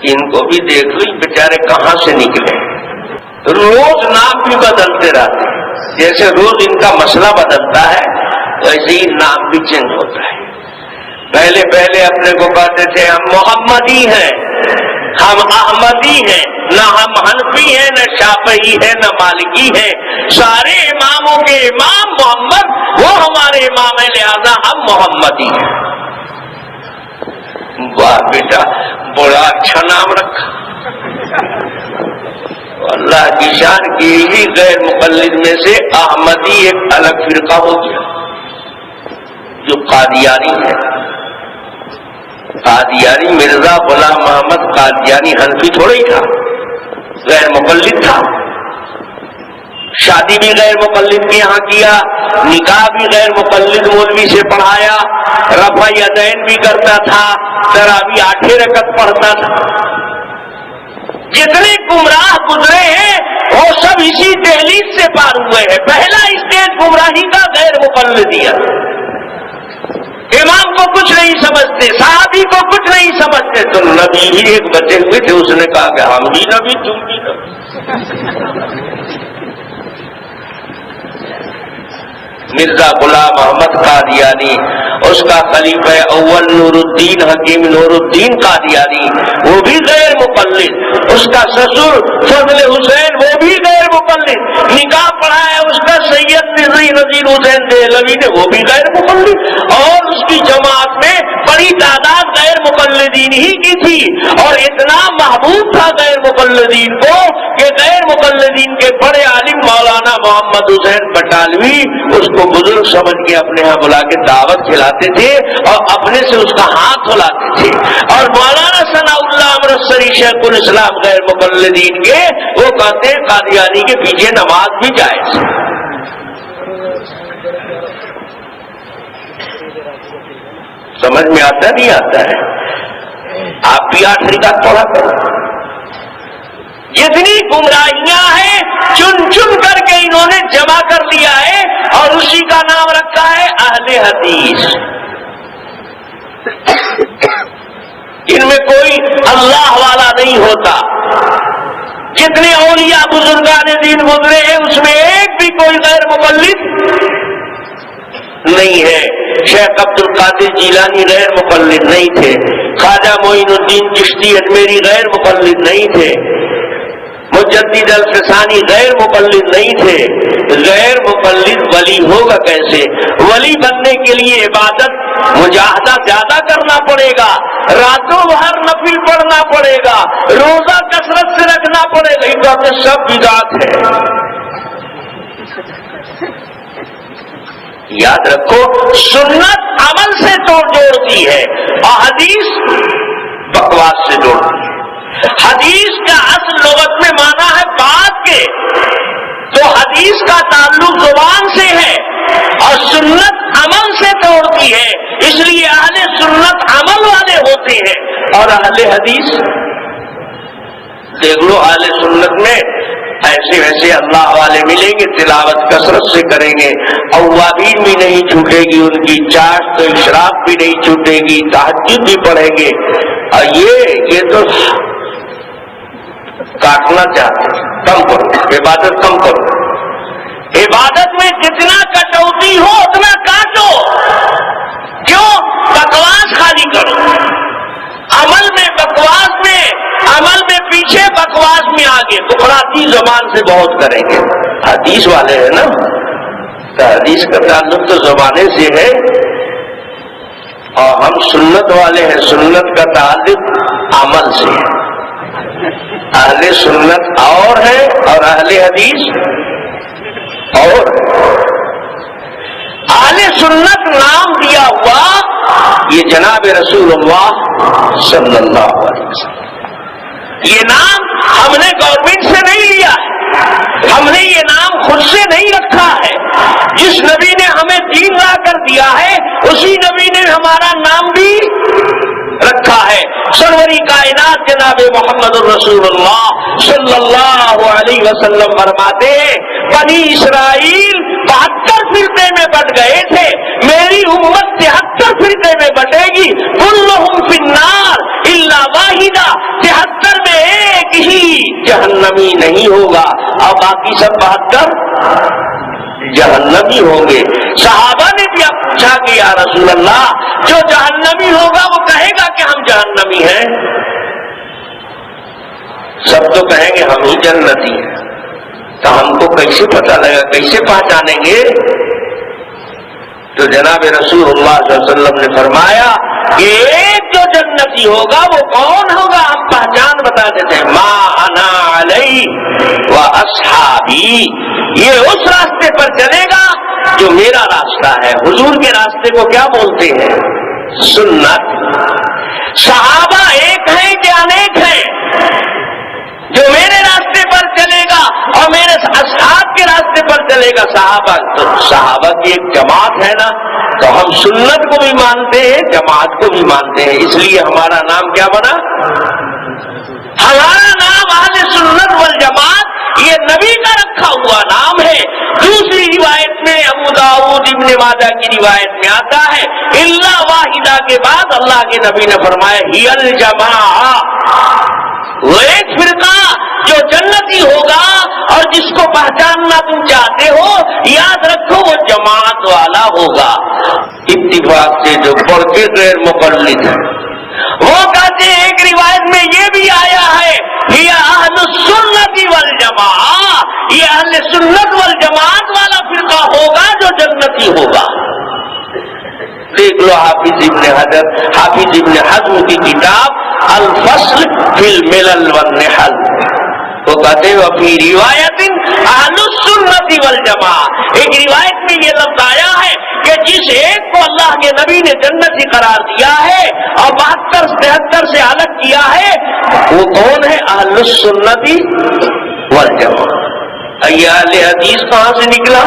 ان کو بھی دیکھ لو بیچارے کہاں سے نکلے. روز نام بھی بدلتے رہتے ہیں. جیسے روز ان کا مسئلہ بدلتا ہے ویسے ہی نام بھی چینج ہوتا ہے. پہلے پہلے اپنے کو کہتے تھے ہم محمدی ہیں, ہم احمدی ہیں, نہ ہم حنفی ہیں, نہ شافعی ہیں, نہ مالکی ہیں. سارے اماموں کے امام محمد, وہ ہمارے امام ہیں, لہذا ہم محمدی ہیں. واہ بیٹا بڑا اچھا نام رکھا. اللہ کی شان کی ہی غیر مقلد میں سے احمدی ایک الگ فرقہ ہو گیا جو قادیانی ہے. قادیانی مرزا غلام محمد قادیانی حنفی تھوڑا ہی تھا, غیر مقلد تھا. شادی بھی غیر مقلد کے یہاں کیا, نکاح بھی غیر مقلد مولوی سے پڑھایا, رفع یدین بھی کرتا تھا, تراویح 8 رکعت پڑھتا تھا. جتنے گمراہ گزرے ہیں وہ سب اسی دہلیز سے پار ہوئے ہیں. پہلا اسٹیج گمراہی کا غیر مقلدیہ. امام کو کچھ نہیں سمجھتے, صحابی کو کچھ نہیں سمجھتے. تو نبی ہی ایک بچے ہوئے تھے, اس نے کہا کہ ہم بھی نبی تم بھی نبی. مرزا غلام محمد قادیانی, اس کا خلیفہ اول نور الدین حکیم نور الدین قادیانی, وہ بھی غیر مقلد. اس کا سسر فضل حسین, وہ بھی غیر مقلد. نکاح پڑھایا اس کا سید نذیر حسین دہلوی نے, وہ بھی غیر مقلد. اور اس کی جماعت میں بڑی تعداد غیر مقلدین ہی کی تھی, اور اتنا محبوب تھا غیر مقلدین کو کہ غیر مقلدین کے بڑے عالم مولانا محمد حسین بٹالوی اس کو بزرگ سمجھ کے اپنے ہاں بلا کے دعوت کھلاتے تھے اور اپنے سے اس کا ہاتھ ہلاتے تھے. اور مولانا ثناء اللہ امرتسری شیخ الاسلام غیر مقلدین کے, وہ کہتے ہیں قادیانی کے پیچھے نماز بھی جائز. سمجھ میں آتا نہیں آتا ہے؟ آپ بھی 8 رکعت پڑھا کرو. جتنی گمراہیاں ہیں چن چن کر کے انہوں نے جمع کر لیا ہے, اور اسی کا نام رکھا ہے اہل حدیث. ان میں کوئی اللہ والا نہیں ہوتا. جتنے اولیاء بزرگان دین گزرے ہیں اس میں ایک بھی کوئی غیر مقلد نہیں ہے. شیخ عبد القادر جیلانی غیر مقلد نہیں تھے, خواجہ معین الدین چشتی اجمیری غیر مقلد نہیں تھے, مجدد الفسانی غیر مقلد نہیں تھے. غیر مقلد ولی ہوگا کیسے؟ ولی بننے کے لیے عبادت مجاہدہ زیادہ کرنا پڑے گا, راتوں بھر نفل پڑھنا پڑے گا, روزہ کثرت سے رکھنا پڑے گا. یہ تو سب بدعت ہے. یاد رکھو, سنت عمل سے جوڑتی ہے اور حدیث بکواس سے جوڑتی ہے. حدیث کا اصل لغت میں مانا ہے بات کے, تو حدیث کا تعلق زبان سے ہے, اور سنت عمل سے توڑتی ہے. اس لیے اہل سنت عمل والے ہوتے ہیں, اور اہل حدیث دیکھ لو, اہل سنت میں ایسے ویسے اللہ والے ملیں گے, تلاوت کثرت سے کریں گے, اوابین بھی نہیں چھوٹے گی ان کی, چاٹ تو اشراق بھی نہیں چھوٹے گی, تہجد بھی پڑھیں گے. اور یہ تو کاٹنا چاہتے ہیں. کم کرو, عبادت کم کرو. عبادت میں جتنا کٹوتی ہو اتنا کاٹو. کیوں؟ بکواس خالی کرو. عمل میں بکواس میں, عمل میں پیچھے, بکواس میں آگے. بکراتی زبان سے بہت کریں گے. حدیث والے ہیں نا, تو حدیث کا تعلق تو زبانے سے ہے, اور ہم سنت والے ہیں, سنت کا تعلق عمل سے ہے. اہل سنت اور ہے اور اہل حدیث اور. اہل سنت نام دیا ہوا یہ جناب رسول اللہ صلی اللہ علیہ وسلم. یہ نام ہم نے گورنمنٹ سے نہیں لیا ہے, ہم نے یہ نام خود سے نہیں رکھا ہے. جس نبی نے ہمیں دین لا کر دیا ہے اسی نبی نے ہمارا نام بھی رکھا ہے. سروری کائنات جناب محمد الرسول اللہ صلی اللہ علیہ وسلم فرماتے ہیں, بنی اسرائیل 72 فرقے میں بٹ گئے تھے, میری امت 73 فرقے میں بٹے گی. کلہم فی النار الا واحدہ, 73 ہی جہنمی نہیں ہوگا اور باقی سب 72 جہنمی ہوں گے۔ صحابہ نے بھی پوچھا کہ یا رسول اللہ جو جہنمی ہوگا وہ کہے گا کہ ہم جہنمی ہیں؟ سب تو کہیں گے ہم ہی جنتی ہیں، تو ہم کو کیسے پتہ لگا، کیسے پہچانیں گے؟ تو جناب رسول اللہ صلی اللہ علیہ وسلم نے فرمایا کہ ایک جو جنتی ہوگا وہ کون ہوگا؟ ہم پہچان بتا دیتے ہیں، ما انا علی و اصحابی، یہ اس راستے پر چلے گا جو میرا راستہ ہے۔ حضور کے راستے کو کیا بولتے ہیں؟ سنت۔ صحابہ ایک ہیں کہ انیک ہیں؟ جو میرے راستے پر چلے گا اور میرے اصحاب کے راستے پر چلے گا صحابہ، تو صحابہ کی ایک جماعت ہے نا، تو ہم سنت کو بھی مانتے ہیں، جماعت کو بھی مانتے ہیں، اس لیے ہمارا نام کیا بنا؟ ہمارا نام اہل سنت والجماعت، یہ نبی کا رکھا ہوا نام ہے۔ دوسری روایت میں ابو داؤد ابن ماجہ کی روایت میں آتا ہے الا واحدہ کے بعد اللہ کے نبی نے فرمایا ہی الجماعہ، وہ ایک فرقہ جو جنتی ہوگا اور جس کو پہچاننا تم چاہتے ہو، یاد رکھو وہ جماعت والا ہوگا۔ اتفاق سے جو پڑھ کے غیر مقلد ہے وہ کہتے ہیں، ایک روایت میں یہ بھی آیا ہے یہ اہل السنت والجماعہ، یہ اہل سنت والجماعت والا فرقہ ہوگا جو جنتی ہوگا۔ دیکھ لو حافظ ابن حزم کی کتاب الفصل فی الملل والنحل، وہ کہتے ہیں وفی روایت اہل السنت والجماعہ، ایک روایت میں یہ لفظ آیا ہے کہ جس ایک کو اللہ کے نبی نے جنتی قرار دیا ہے اور 72-73 سے الگ کیا ہے، وہ کون ہے؟ اہل السنت والجماعہ۔ اہل حدیث کہاں سے نکلا؟